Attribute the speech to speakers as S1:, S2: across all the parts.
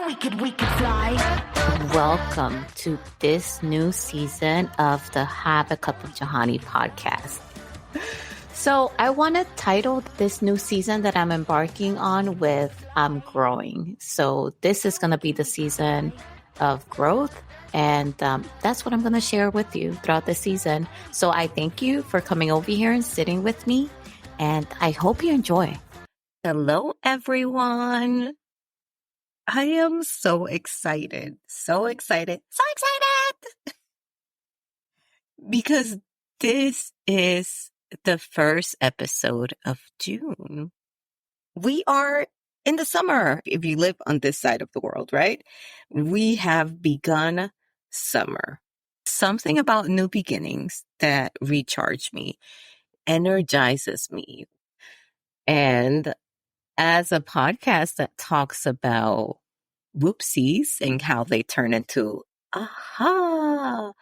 S1: we could fly.
S2: Welcome to this new season of the Have a Cup of Johanny podcast. So I want to title this new season that I'm embarking on with I'm growing. So this is going to be the season of growth. And that's what I'm going to share with you throughout the season. So I thank you for coming over here and sitting with me. And I hope you enjoy. Hello, everyone. I am so excited. Because this is the first episode of June. We are in the summer, if you live on this side of the world, right? We have begun summer. Something about new beginnings that recharge me, energizes me. And as a podcast that talks about whoopsies and how they turn into aha,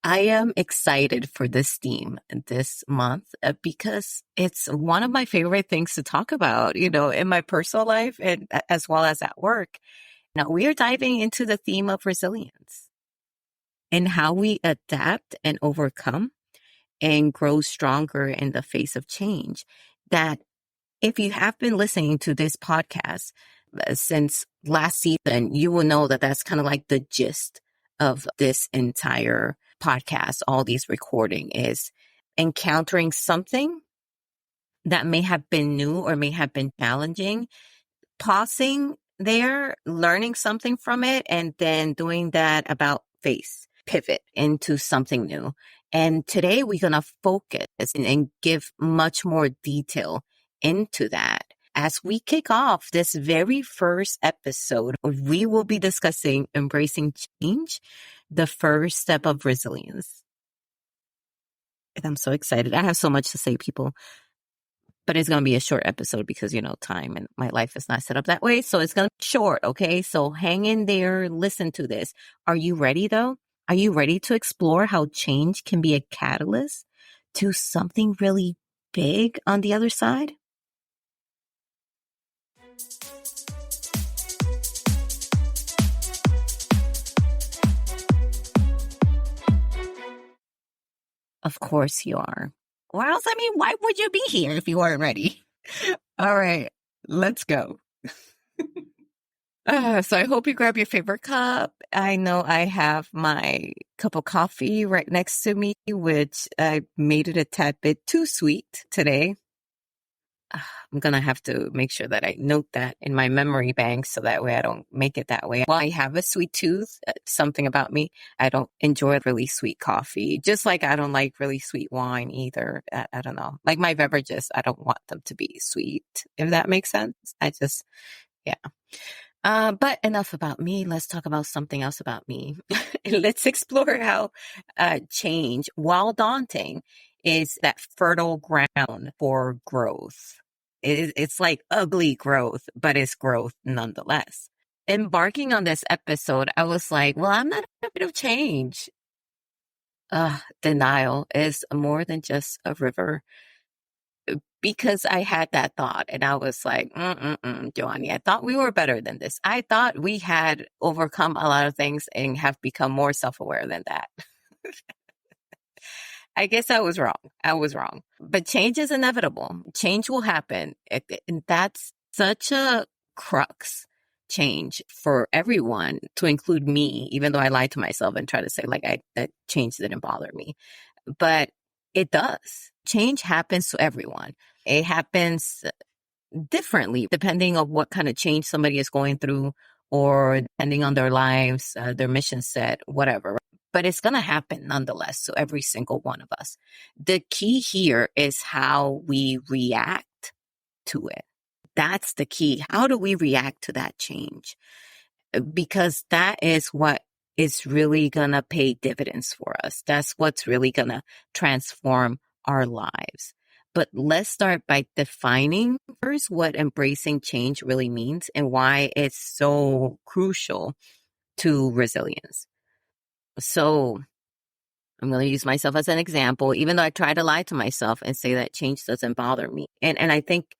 S2: I am excited for this theme this month because it's one of my favorite things to talk about, in my personal life and as well as at work. Now we are diving into the theme of resilience and how we adapt and overcome and grow stronger in the face of change. That if you have been listening to this podcast since last season, you will know that that's kind of like the gist of this entire podcast. All these recording is encountering something that may have been new or may have been challenging, pausing there, learning something from it, and then doing that about face, pivot into something new. And today we're going to focus and give much more detail into that. As we kick off this very first episode, we will be discussing embracing change, the first step of resilience. And I'm so excited. I have so much to say, people, but it's going to be a short episode because, time and my life is not set up that way. So it's going to be short. Okay. So hang in there. Listen to this. Are you ready though? Are you ready to explore how change can be a catalyst to something really big on the other side? Of course you are. Or else, why would you be here if you weren't ready? All right, let's go. So I hope you grab your favorite cup. I know I have my cup of coffee right next to me, which I made it a tad bit too sweet today. I'm going to have to make sure that I note that in my memory bank so that way I don't make it that way. While I have a sweet tooth, something about me, I don't enjoy really sweet coffee, just like I don't like really sweet wine either. I don't know. Like my beverages, I don't want them to be sweet, if that makes sense. Yeah. But enough about me. Let's talk about something else about me. Let's explore how change, while daunting, is that fertile ground for growth. It's like ugly growth, but it's growth nonetheless. Embarking on this episode, I was like, well, I'm not a bit of change. Denial is more than just a river. Because I had that thought and I was like, Johanny, I thought we were better than this. I thought we had overcome a lot of things and have become more self-aware than that. I guess I was wrong. But change is inevitable. Change will happen. And that's such a crux change for everyone, to include me, even though I lied to myself and try to say that change didn't bother me. But it does. Change happens to everyone. It happens differently depending on what kind of change somebody is going through or depending on their lives, their mission set, whatever. But it's going to happen nonetheless to every single one of us. The key here is how we react to it. That's the key. How do we react to that change? Because that is what is really going to pay dividends for us. That's what's really going to transform our lives. But let's start by defining first what embracing change really means and why it's so crucial to resilience. So I'm going to use myself as an example, even though I try to lie to myself and say that change doesn't bother me. And I think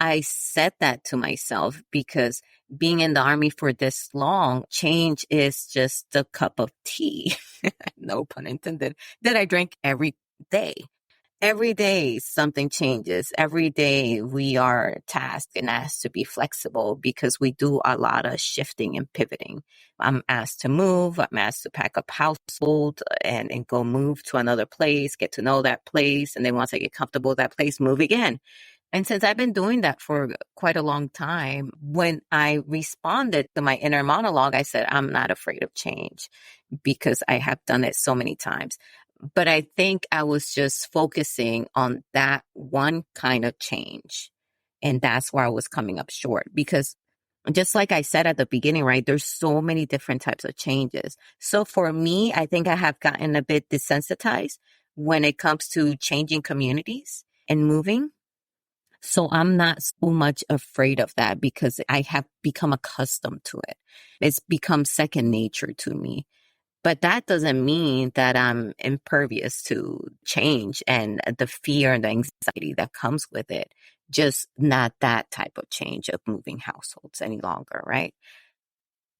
S2: I said that to myself because being in the army for this long, change is just a cup of tea, no pun intended, that I drink every day. Every day something changes. Every day we are tasked and asked to be flexible because we do a lot of shifting and pivoting. I'm asked to move. I'm asked to pack up household and go move to another place, get to know that place. And then once I get comfortable with that place, move again. And since I've been doing that for quite a long time, when I responded to my inner monologue, I said, I'm not afraid of change because I have done it so many times. But I think I was just focusing on that one kind of change. And that's where I was coming up short because just like I said at the beginning, right, there's so many different types of changes. So for me, I think I have gotten a bit desensitized when it comes to changing communities and moving. So I'm not so much afraid of that because I have become accustomed to it. It's become second nature to me. But that doesn't mean that I'm impervious to change and the fear and the anxiety that comes with it. Just not that type of change of moving households any longer, right?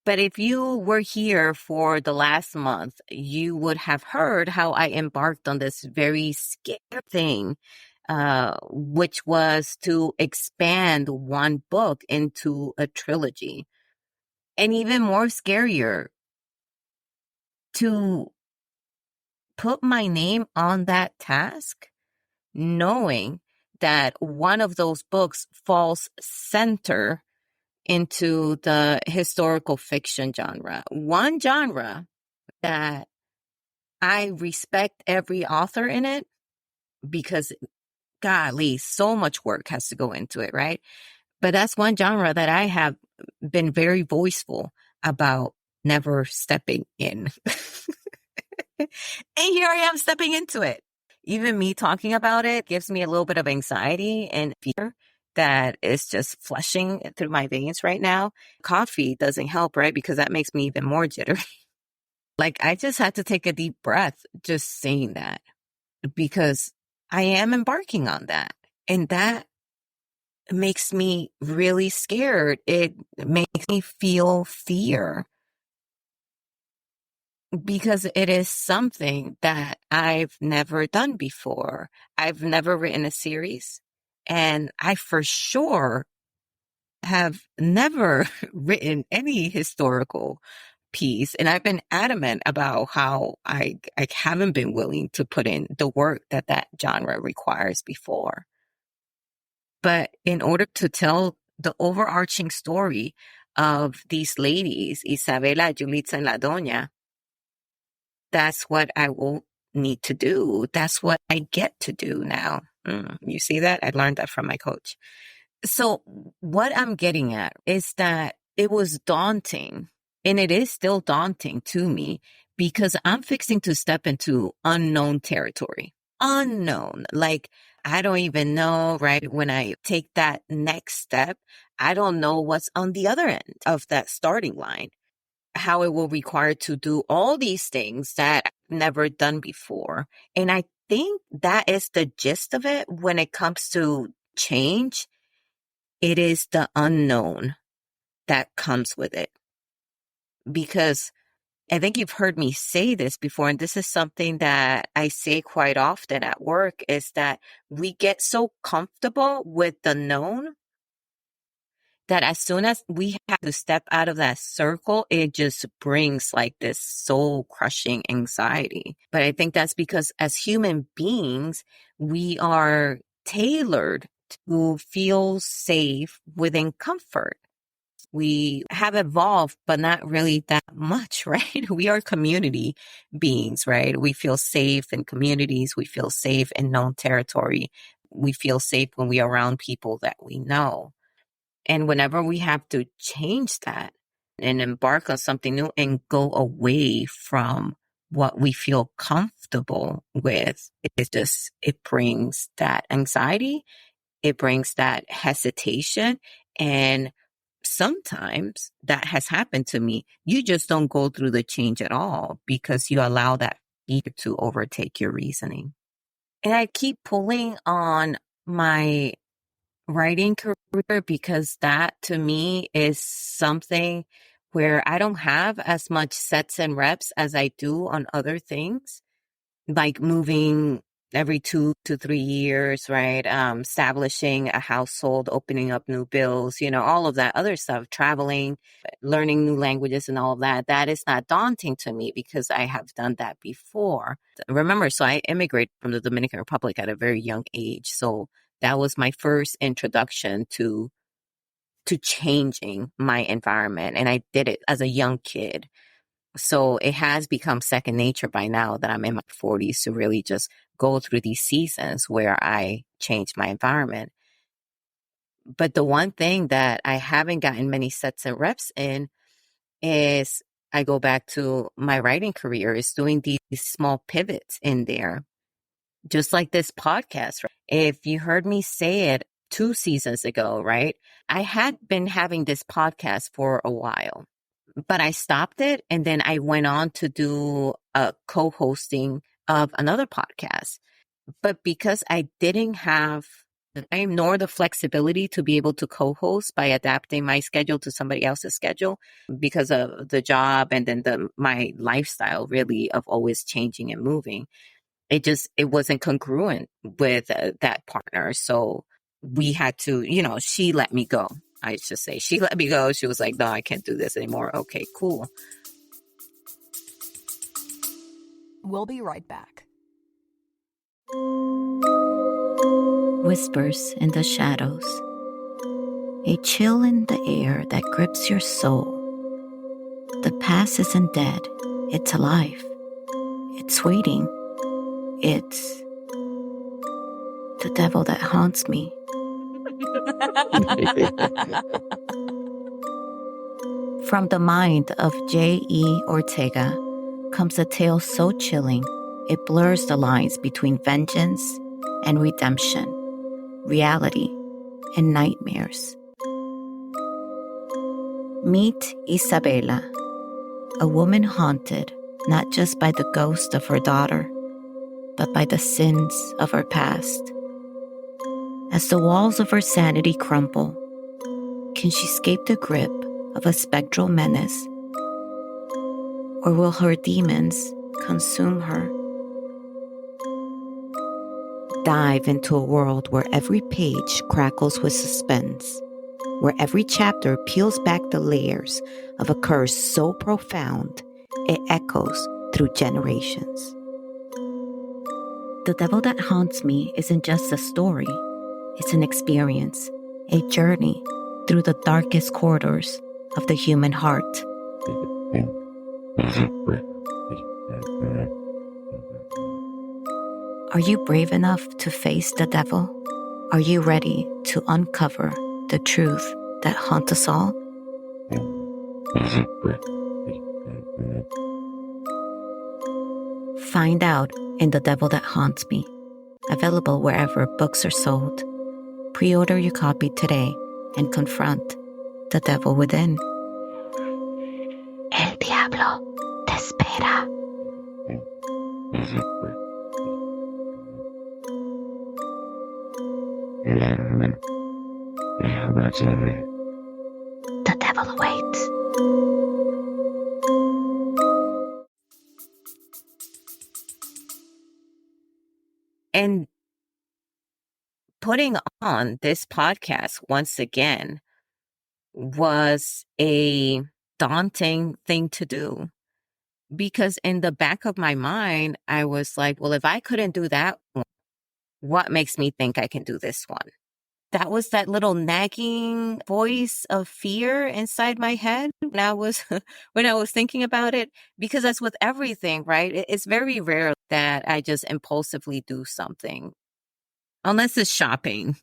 S2: But if you were here for the last month, you would have heard how I embarked on this very scary thing, which was to expand one book into a trilogy. And even more scarier, to put my name on that task, knowing that one of those books falls center into the historical fiction genre. One genre that I respect every author in it because, golly, so much work has to go into it, right? But that's one genre that I have been very voiceful about never stepping in. And here I am stepping into it. Even me talking about it gives me a little bit of anxiety and fear that is just flushing through my veins right now. Coffee doesn't help, right? Because that makes me even more jittery. Like I just had to take a deep breath just saying that because I am embarking on that. And that makes me really scared. It makes me feel fear because it is something that I've never done before. I've never written a series, and I for sure have never written any historical piece. And I've been adamant about how I haven't been willing to put in the work that that genre requires before. But in order to tell the overarching story of these ladies, Isabela, Julitza, and La Doña, that's what I will need to do. That's what I get to do now. You see that? I learned that from my coach. So what I'm getting at is that it was daunting, and it is still daunting to me because I'm fixing to step into unknown territory. Unknown. Like, I don't even know, right? When I take that next step, I don't know what's on the other end of that starting line, how it will require to do all these things that I've never done before. And I think that is the gist of it when it comes to change. It is the unknown that comes with it. Because I think you've heard me say this before, and this is something that I say quite often at work, is that we get so comfortable with the known that as soon as we have to step out of that circle, it just brings like this soul crushing anxiety. But I think that's because as human beings, we are tailored to feel safe within comfort. We have evolved, but not really that much, right? We are community beings, right? We feel safe in communities. We feel safe in known territory. We feel safe when we are around people that we know. And whenever we have to change that and embark on something new and go away from what we feel comfortable with, it brings that anxiety. It brings that hesitation. And sometimes that has happened to me. You just don't go through the change at all because you allow that fear to overtake your reasoning. And I keep pulling on my writing career, because that to me is something where I don't have as much sets and reps as I do on other things, like moving every 2 to 3 years, right? Establishing a household, opening up new bills, all of that other stuff, traveling, learning new languages and all of that. That is not daunting to me because I have done that before. Remember, so I immigrated from the Dominican Republic at a very young age. So that was my first introduction to changing my environment. And I did it as a young kid. So it has become second nature by now that I'm in my 40s to really just go through these seasons where I change my environment. But the one thing that I haven't gotten many sets and reps in is, I go back to my writing career, is doing these small pivots in there. Just like this podcast, right? If you heard me say it 2 seasons ago, right? I had been having this podcast for a while, but I stopped it. And then I went on to do a co-hosting of another podcast. But because I didn't have the time nor the flexibility to be able to co-host by adapting my schedule to somebody else's schedule because of the job and then my lifestyle really of always changing and moving, it wasn't congruent with that partner. So we had to, she let me go. I should say she let me go. She was like, no, I can't do this anymore. Okay, cool.
S1: We'll be right back.
S3: Whispers in the shadows. A chill in the air that grips your soul. The past isn't dead. It's alive. It's waiting. It's the devil that haunts me. From the mind of J.E. Ortega comes a tale so chilling, it blurs the lines between vengeance and redemption, reality and nightmares. Meet Isabela, a woman haunted not just by the ghost of her daughter, but by the sins of her past. As the walls of her sanity crumble, can she escape the grip of a spectral menace? Or will her demons consume her? Dive into a world where every page crackles with suspense, where every chapter peels back the layers of a curse so profound it echoes through generations. The Devil That Haunts Me isn't just a story, it's an experience, a journey through the darkest corridors of the human heart. Are you brave enough to face the devil? Are you ready to uncover the truth that haunts us all? Find out in The Devil That Haunts Me, available wherever books are sold. Pre-order your copy today and confront the devil within. El diablo te espera. The devil awaits.
S2: And putting on this podcast once again was a daunting thing to do, because in the back of my mind, I was like, well, if I couldn't do that one, what makes me think I can do this one? That was that little nagging voice of fear inside my head when I was thinking about it, because that's with everything, right? It's very rare that I just impulsively do something, unless it's shopping.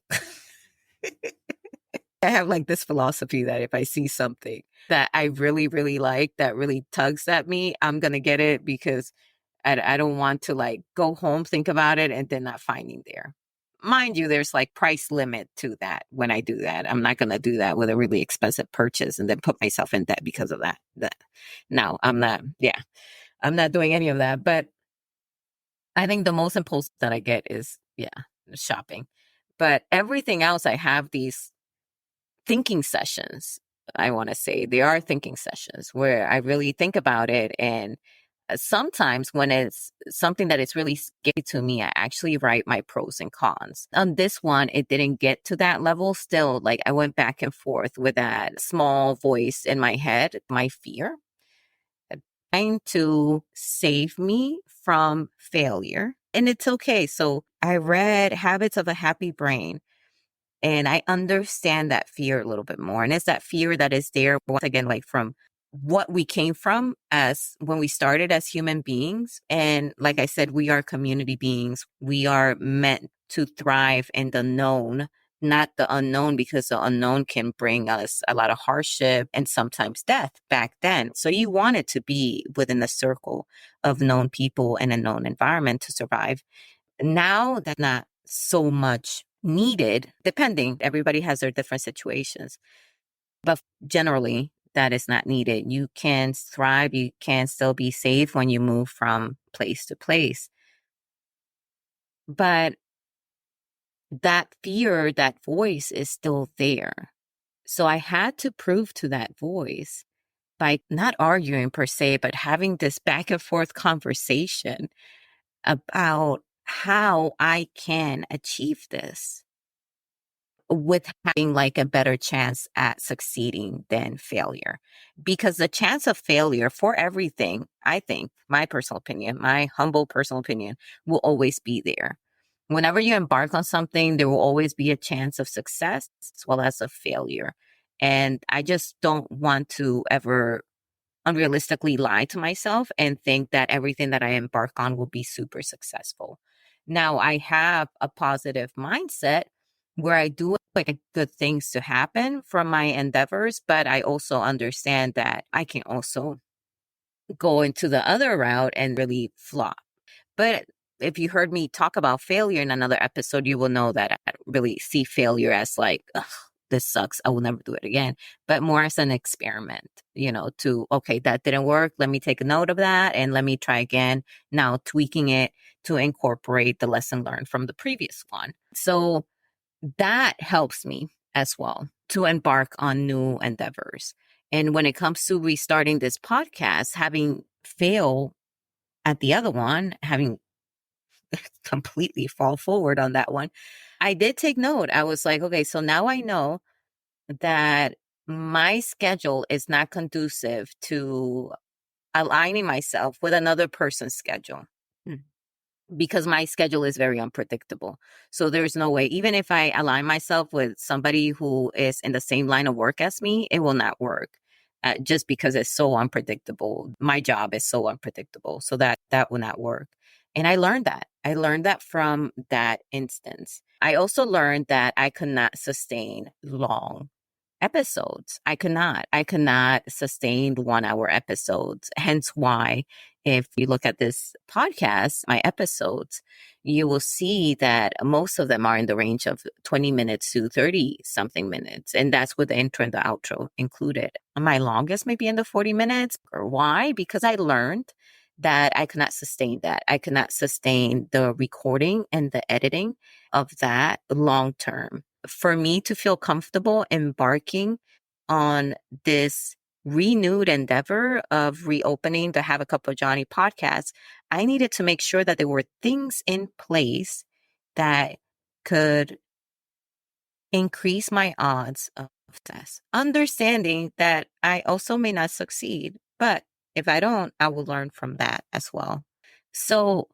S2: I have like this philosophy that if I see something that I really, really like, that really tugs at me, I'm going to get it, because I don't want to like go home, think about it, and then not finding there. Mind you, there's like price limit to that when I do that. I'm not going to do that with a really expensive purchase and then put myself in debt because of that. No, I'm not. Yeah, I'm not doing any of that. But I think the most impulse that I get is, shopping. But everything else, I have these thinking sessions. I want to say they are thinking sessions where I really think about it. And sometimes when it's something that is really scary to me, I actually write my pros and cons. On this one, it didn't get to that level. Still, like I went back and forth with that small voice in my head, my fear, trying to save me from failure. And it's okay. So I read Habits of a Happy Brain. And I understand that fear a little bit more. And it's that fear that is there, once again, like from what we came from as when we started as human beings. And like I said, we are community beings. We are meant to thrive in the known, not the unknown, because the unknown can bring us a lot of hardship and sometimes death back then. So you wanted to be within the circle of known people and a known environment to survive. Now that's not so much needed, depending, everybody has their different situations. But generally, that is not needed. You can thrive, you can still be safe when you move from place to place. But that fear, that voice is still there. So I had to prove to that voice by not arguing per se, but having this back and forth conversation about how I can achieve this with having like a better chance at succeeding than failure. Because the chance of failure for everything, I think, my personal opinion, my humble personal opinion, will always be there. Whenever you embark on something, there will always be a chance of success as well as of failure. And I just don't want to ever unrealistically lie to myself and think that everything that I embark on will be super successful. Now, I have a positive mindset where I do like good things to happen from my endeavors, but I also understand that I can also go into the other route and really flop. But if you heard me talk about failure in another episode, you will know that I really see failure as like, ugh, this sucks. I will never do it again. But more as an experiment, to, okay, that didn't work. Let me take a note of that and let me try again. Now tweaking it to incorporate the lesson learned from the previous one. So that helps me as well to embark on new endeavors. And when it comes to restarting this podcast, having failed at the other one, having completely fall forward on that one, I did take note. I was like, okay, so now I know that my schedule is not conducive to aligning myself with another person's schedule. Because my schedule is very unpredictable. So there's no way, even if I align myself with somebody who is in the same line of work as me, it will not work. Just because it's so unpredictable. My job is so unpredictable. So that will not work. And I learned that. I learned that from that instance. I also learned that I could not sustain long episodes. I could not sustain 1 hour episodes. Hence why, if you look at this podcast, my episodes, you will see that most of them are in the range of 20 minutes to 30 something minutes. And that's with the intro and the outro included. My longest may be in the 40 minutes. Or why? Because I learned that I could not sustain that. I could not sustain the recording and the editing of that long term. For me to feel comfortable embarking on this renewed endeavor of reopening the Have a Cup of Johnny podcast, I needed to make sure that there were things in place that could increase my odds of success. Understanding that I also may not succeed, but if I don't, I will learn from that as well. So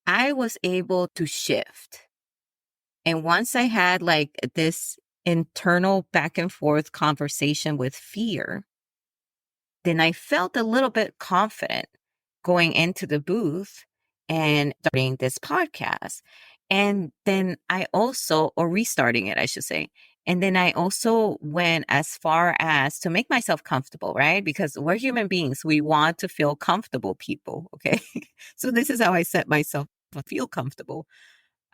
S2: I was able to shift. And once I had like this internal back and forth conversation with fear, then I felt a little bit confident going into the booth and starting this podcast. And then I also, or restarting it, I should say. And then I also went as far as to make myself comfortable, right? Because we're human beings. We want to feel comfortable, people. Okay. So this is how I set myself to feel comfortable.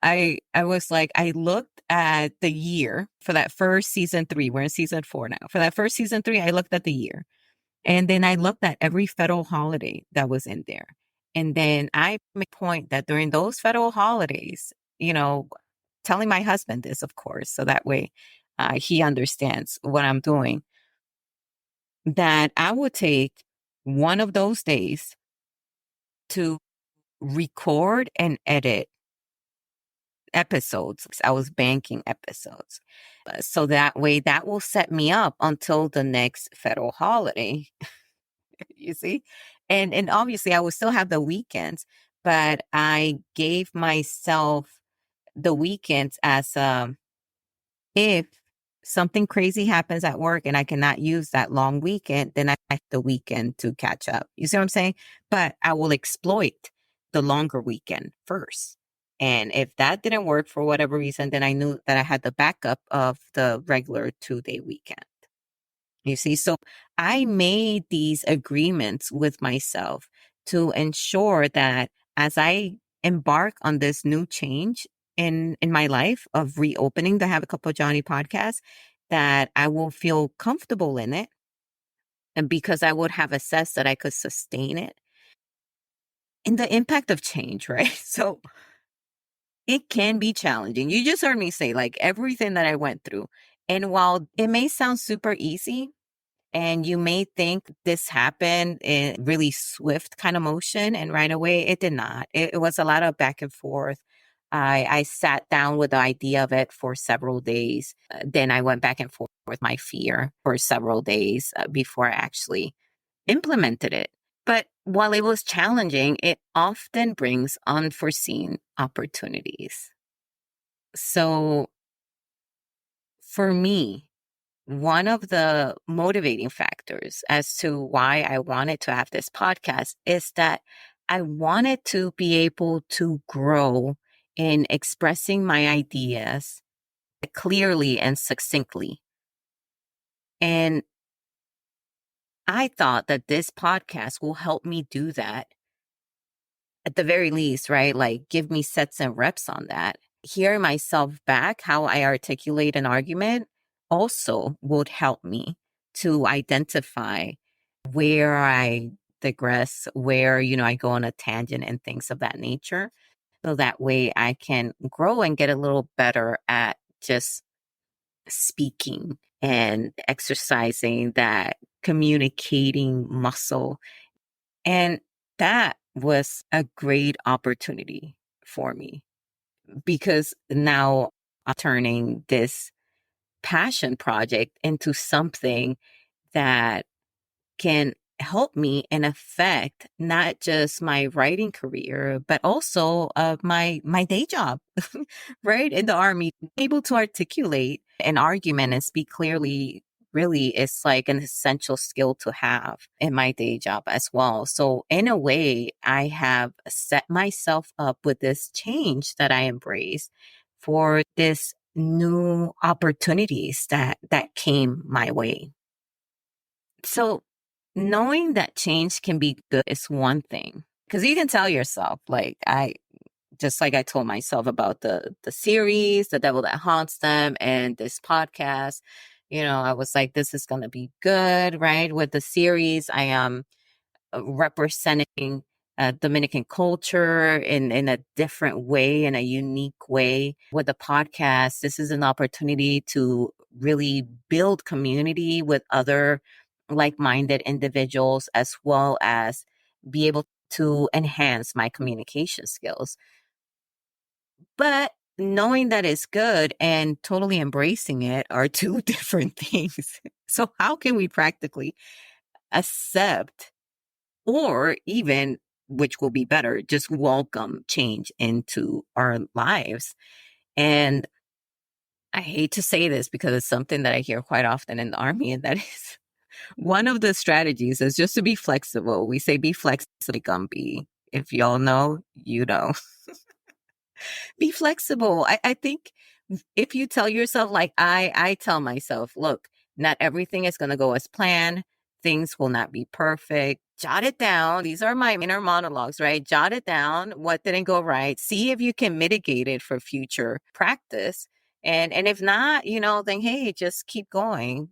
S2: I was like, I looked at the year for that first season 3. We're in season 4 now. For that first season 3, I looked at the year. And then I looked at every federal holiday that was in there. And then I made a point that during those federal holidays, telling my husband this, of course, so that way he understands what I'm doing, that I would take one of those days to record and edit episodes. I was banking episodes. So that way that will set me up until the next federal holiday. You see? And obviously I will still have the weekends, but I gave myself the weekends as if something crazy happens at work and I cannot use that long weekend, then I have the weekend to catch up. You see what I'm saying? But I will exploit the longer weekend first. And if that didn't work for whatever reason, then I knew that I had the backup of the regular 2-day weekend. You see, so I made these agreements with myself to ensure that as I embark on this new change in my life of reopening the Have a Cup of Johnny podcast, that I will feel comfortable in it. And because I would have assessed that I could sustain it. And the impact of change, right? So it can be challenging. You just heard me say like everything that I went through. And while it may sound super easy, and you may think this happened in really swift kind of motion, and right away it did not. It was a lot of back and forth. I sat down with the idea of it for several days. Then I went back and forth with my fear for several days before I actually implemented it. But while it was challenging, it often brings unforeseen opportunities. So for me, one of the motivating factors as to why I wanted to have this podcast is that I wanted to be able to grow in expressing my ideas clearly and succinctly. And I thought that this podcast will help me do that at the very least, right? Like give me sets and reps on that. Hearing myself back, how I articulate an argument also would help me to identify where I digress, where, I go on a tangent and things of that nature. So that way I can grow and get a little better at just speaking and exercising that communicating muscle. And that was a great opportunity for me because now I'm turning this passion project into something that can help me and affect not just my writing career, but also my day job, right? In the Army, able to articulate an argument and speak clearly really is like an essential skill to have in my day job as well. So in a way, I have set myself up with this change that I embrace for this new opportunities that came my way. So knowing that change can be good is one thing, because you can tell yourself, like I told myself about the series, The Devil That Haunts Them, and this podcast. I was like, this is going to be good, right? With the series, I am representing Dominican culture in a different way, in a unique way. With the podcast, this is an opportunity to really build community with other like-minded individuals, as well as be able to enhance my communication skills. But knowing that it's good and totally embracing it are two different things. So how can we practically accept, or even, which will be better, just welcome change into our lives? And I hate to say this because it's something that I hear quite often in the Army, and that is one of the strategies is just to be flexible. We say be flexible, Gumby. If y'all know, you know. Be flexible. I think if you tell yourself, like I tell myself, look, not everything is going to go as planned. Things will not be perfect. Jot it down. These are my inner monologues, right? Jot it down. What didn't go right? See if you can mitigate it for future practice. And if not, then hey, just keep going.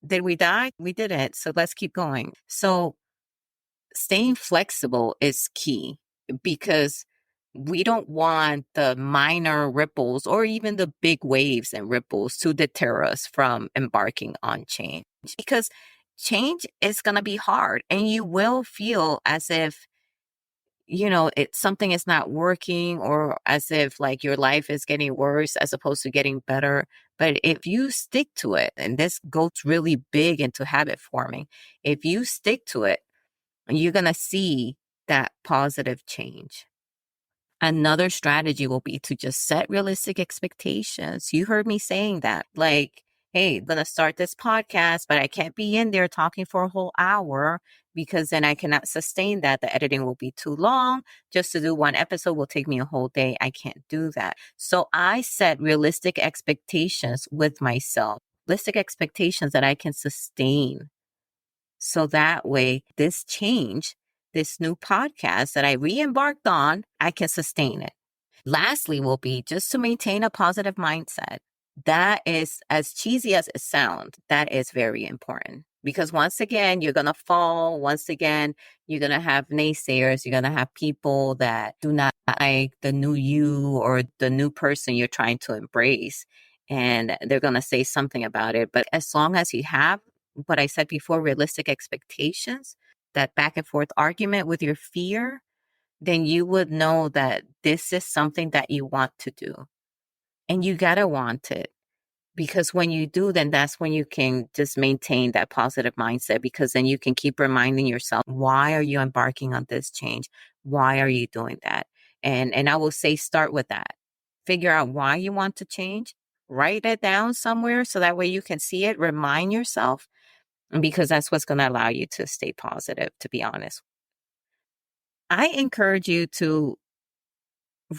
S2: Did we die? We didn't. So let's keep going. So staying flexible is key, because We don't want the minor ripples or even the big waves and ripples to deter us from embarking on change, because change is going to be hard and you will feel as if, something is not working, or as if like your life is getting worse as opposed to getting better. But if you stick to it, and this goes really big into habit forming, if you stick to it, you're going to see that positive change. Another strategy will be to just set realistic expectations. You heard me saying that, like, hey, I'm going to start this podcast, but I can't be in there talking for a whole hour because then I cannot sustain that. The editing will be too long. Just to do one episode will take me a whole day. I can't do that. So I set realistic expectations with myself, realistic expectations that I can sustain. So that way, this change, this new podcast that I re-embarked on, I can sustain it. Lastly will be just to maintain a positive mindset. That is, as cheesy as it sounds, that is very important. Because once again, you're going to fall. Once again, you're going to have naysayers. You're going to have people that do not like the new you or the new person you're trying to embrace. And they're going to say something about it. But as long as you have what I said before, realistic expectations, that back and forth argument with your fear, then you would know that this is something that you want to do. And you got to want it. Because when you do, then that's when you can just maintain that positive mindset, because then you can keep reminding yourself, why are you embarking on this change? Why are you doing that? And I will say, start with that. Figure out why you want to change. Write it down somewhere so that way you can see it. Remind yourself, because that's what's going to allow you to stay positive, to be honest. I encourage you to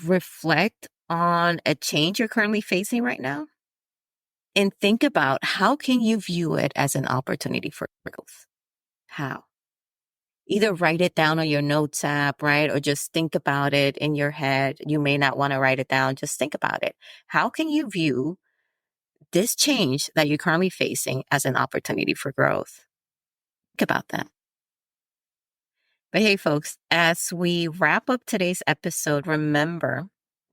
S2: reflect on a change you're currently facing right now and think about, how can you view it as an opportunity for growth? How? Either write it down on your notes app, right? Or just think about it in your head. You may not want to write it down. Just think about it. How can you view this change that you're currently facing as an opportunity for growth? Think about that. But hey, folks, as we wrap up today's episode, remember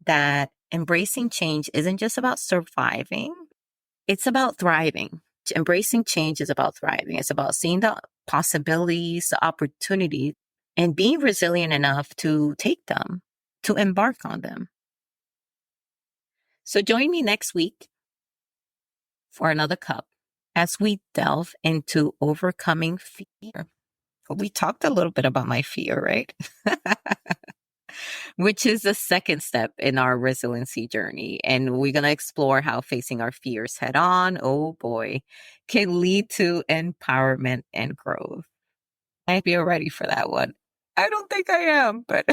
S2: that embracing change isn't just about surviving. It's about thriving. Embracing change is about thriving. It's about seeing the possibilities, the opportunities, and being resilient enough to take them, to embark on them. So join me next week for another cup as we delve into overcoming fear. We talked a little bit about my fear, right? Which is the second step in our resiliency journey. And we're going to explore how facing our fears head on, oh boy, can lead to empowerment and growth. I hope you're ready for that one. I don't think I am, but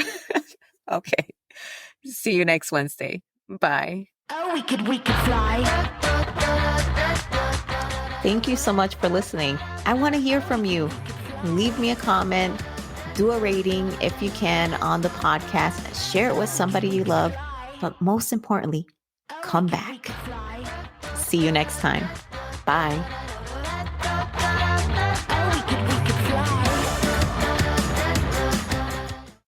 S2: okay. See you next Wednesday. Bye.
S3: Oh, we could fly. Thank you so much for listening. I want to hear from you. Leave me a comment. Do a rating if you can on the podcast. Share it with somebody you love. But most importantly, come back. See you next time. Bye.